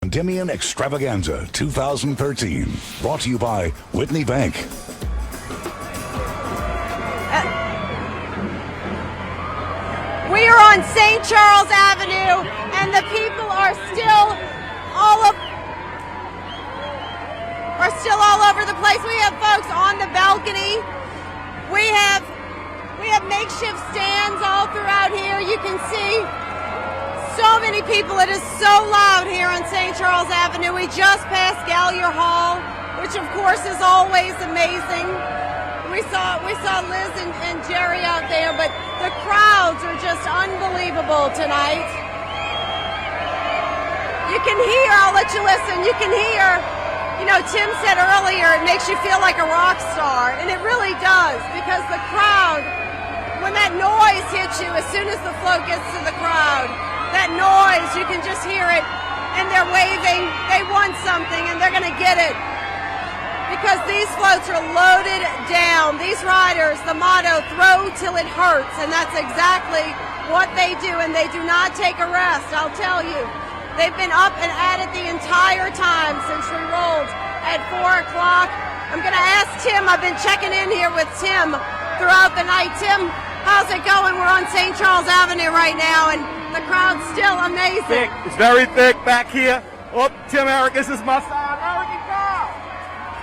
Endymion Extravaganza 2013, brought to you by Whitney Bank. We are on St. Charles Avenue, and the people are still all over the place. We have folks on the balcony. We have makeshift stands all throughout here. You can see so many people. It is so loud here on St. Charles Avenue. We just passed Gallier Hall, which of course is always amazing. We saw Liz and Jerry out there, but the crowds are just unbelievable tonight. You can hear, I'll let you listen, you can hear, Tim said earlier, it makes you feel like a rock star, and it really does, because the crowd, when that noise hits you, as soon as the float gets to the crowd, that noise, you can just hear it, and they're waving, they won something, and they're going to get it. Because these floats are loaded down. These riders, the motto, throw till it hurts, and that's exactly what they do, and they do not take a rest, I'll tell you. They've been up and at it the entire time since we rolled at 4 o'clock. I'm going to ask Tim, I've been checking in here with Tim throughout the night. Tim, how's it going? We're on St. Charles Avenue right now, and the crowd's still amazing. Thick. It's very thick back here. Oh, Tim Eric, this is my son. Eric, oh,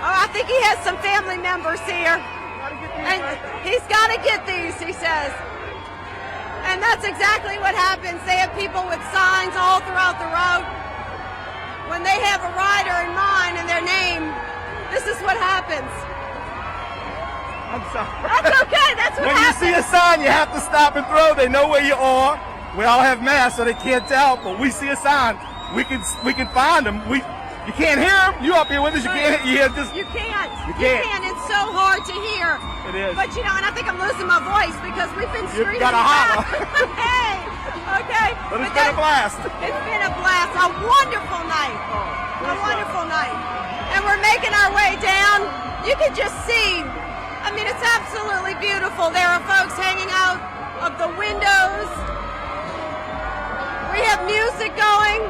I think he has some family members here. And he's got to get these, he says. And that's exactly what happens. They have people with signs all throughout the route. When they have a rider in mind and their name, this is what happens. I'm sorry. That's okay. That's what happens. When you see a sign, you have to stop and throw. They know where you are. We all have masks, so they can't tell. But we see a sign, we can find them. You can't hear them. You up here with us. You can't hear this. You can't. It's so hard to hear. It is. But and I think I'm losing my voice because we've been screaming. You gotta holler. Hey. Okay. But it's been a blast. It's been a blast. A wonderful night. A wonderful night. And we're making our way down. You can just see. I mean, it's absolutely beautiful. There are folks hanging out of the windows. We have music going.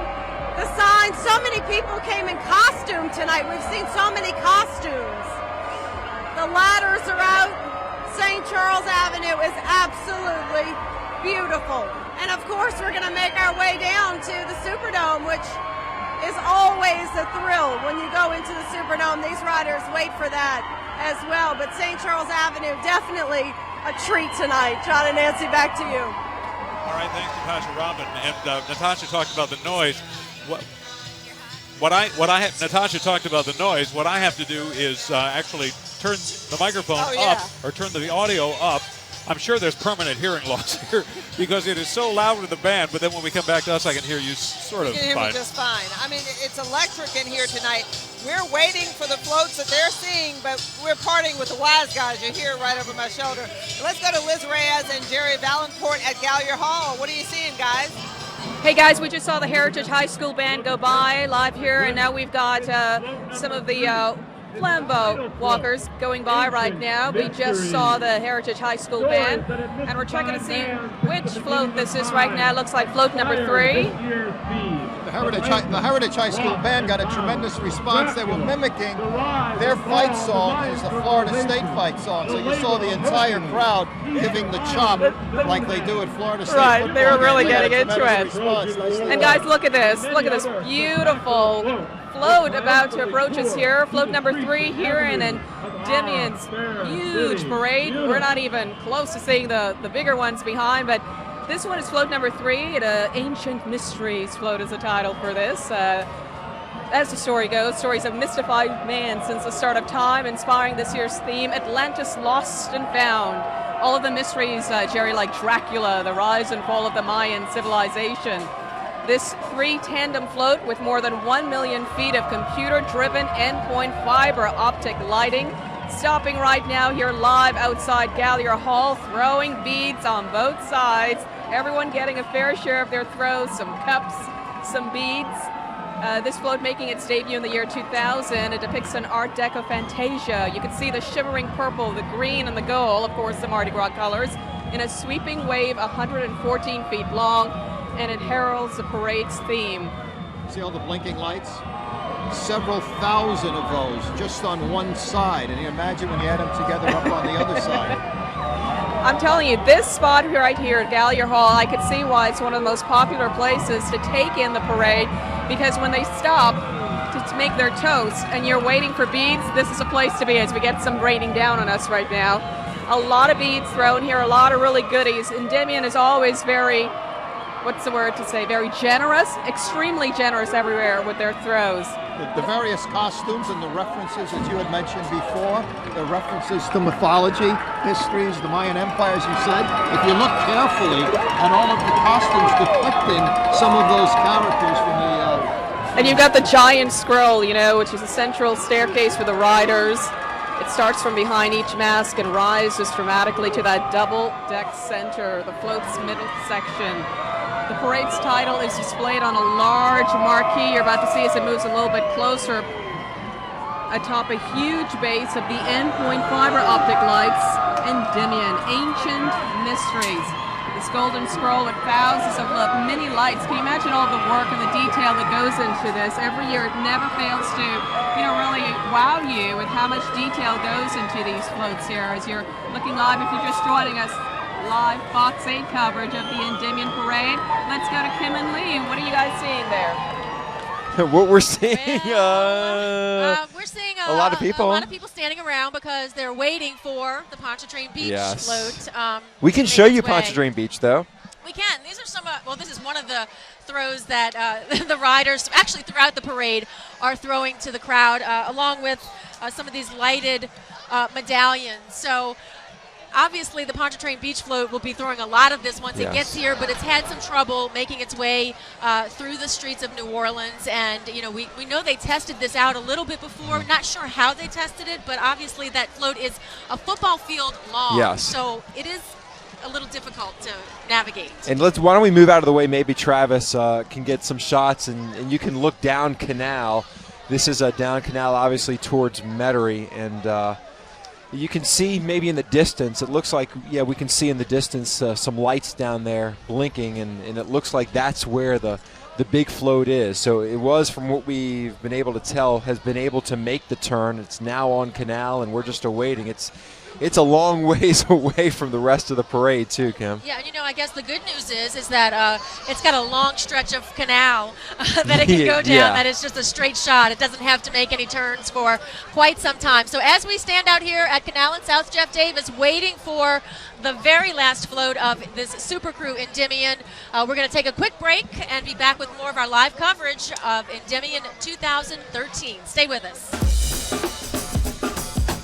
The signs, so many people came in costume tonight. We've seen so many costumes. The ladders are out. St. Charles Avenue is absolutely beautiful. And of course, we're going to make our way down to the Superdome, which is always a thrill when you go into the Superdome. These riders wait for that as well. But St. Charles Avenue, definitely a treat tonight. John and Nancy, back to you. All right, thanks, Natasha Robin. And Natasha talked about the noise. Natasha talked about the noise. What I have to do is actually turn the microphone up or turn the audio up. I'm sure there's permanent hearing loss here because it is so loud with the band, but then when we come back to us, I can hear you sort of fine. You can hear me just fine. I mean, it's electric in here tonight. We're waiting for the floats that they're seeing, but we're partying with the wise guys. You're here right over my shoulder. Let's go to Liz Reyes and Jerry Valencourt at Gallier Hall. What are you seeing, guys? Hey guys, we just saw the Heritage High School band go by live here, and now we've got some of the Flambeau walkers going by right now. We just saw the Heritage High School band, and we're checking to see which float this is right now. It looks like float number 3. The Heritage High School band got a tremendous response. They were mimicking their fight song is the Florida State fight song. So you saw the entire crowd giving the chop like they do at Florida State. Right, they were really getting into it. Response. And guys, look at this. Look at this beautiful float about to approach us here. Float number 3 here in Endymion's huge parade. We're not even close to seeing the bigger ones behind, but this one is float number 3. The Ancient Mysteries float is the title for this. As the story goes, stories of mystified man since the start of time, inspiring this year's theme, Atlantis Lost and Found. All of the mysteries, Jerry, like Dracula, the rise and fall of the Mayan civilization. This 3-tandem float with more than 1 million feet of computer-driven endpoint fiber optic lighting, stopping right now here live outside Gallier Hall, throwing beads on both sides. Everyone getting a fair share of their throws, some cups, some beads. This float making its debut in the year 2000. It depicts an Art Deco Fantasia. You can see the shimmering purple, the green, and the gold, of course the Mardi Gras colors, in a sweeping wave 114 feet long, and it heralds the parade's theme. See all the blinking lights? Several thousand of those just on one side. And you imagine when you add them together up on the other side. I'm telling you, this spot right here at Gallier Hall, I could see why it's one of the most popular places to take in the parade, because when they stop to make their toast and you're waiting for beads, this is a place to be as we get some raining down on us right now. A lot of beads thrown here, a lot of really goodies. Endymion is always very, what's the word to say, very generous, extremely generous everywhere with their throws. The various costumes and the references, as you had mentioned before, the references to mythology, histories, the Mayan Empire, as you said. If you look carefully at all of the costumes depicting some of those characters from the... And you've got the giant scroll, you know, which is a central staircase for the riders. It starts from behind each mask and rises dramatically to that double-deck center, the float's middle section. The parade's title is displayed on a large marquee. You're about to see as it moves a little bit closer atop a huge base of the endpoint fiber optic lights. Endymion, Ancient Mysteries. This golden scroll with thousands of mini lights. Can you imagine all the work and the detail that goes into this? Every year it never fails to, really wow you with how much detail goes into these floats here. As you're looking live, if you're just joining us, live Fox 8 coverage of the Endymion Parade. Let's go to Kim and Lee. What are you guys seeing there? What we're seeing, we're seeing a lot of people. A lot of people standing around because they're waiting for the Pontchartrain Beach float. We can show you Pontchartrain Beach, though. We can. These are some. This is one of the throws that the riders, actually throughout the parade, are throwing to the crowd, along with some of these lighted medallions. So. Obviously, the Pontchartrain Beach float will be throwing a lot of this once it gets here, but it's had some trouble making its way through the streets of New Orleans. And, we know they tested this out a little bit before. Not sure how they tested it, but obviously that float is a football field long. Yes. So it is a little difficult to navigate. And why don't we move out of the way? Maybe Travis can get some shots, and you can look down Canal. This is a down Canal, obviously, towards Metairie, and you can see maybe in the distance, it looks like, we can see in the distance some lights down there blinking, and it looks like that's where the big float is. So it was, from what we've been able to tell, has been able to make the turn. It's now on Canal, and we're just awaiting. It's a long ways away from the rest of the parade, too, Kim. Yeah, and I guess the good news is that it's got a long stretch of canal that it can go down. That is just a straight shot. It doesn't have to make any turns for quite some time. So as we stand out here at Canal and South Jeff Davis, waiting for the very last float of this Super Crew Endymion, we're going to take a quick break and be back with more of our live coverage of Endymion 2013. Stay with us.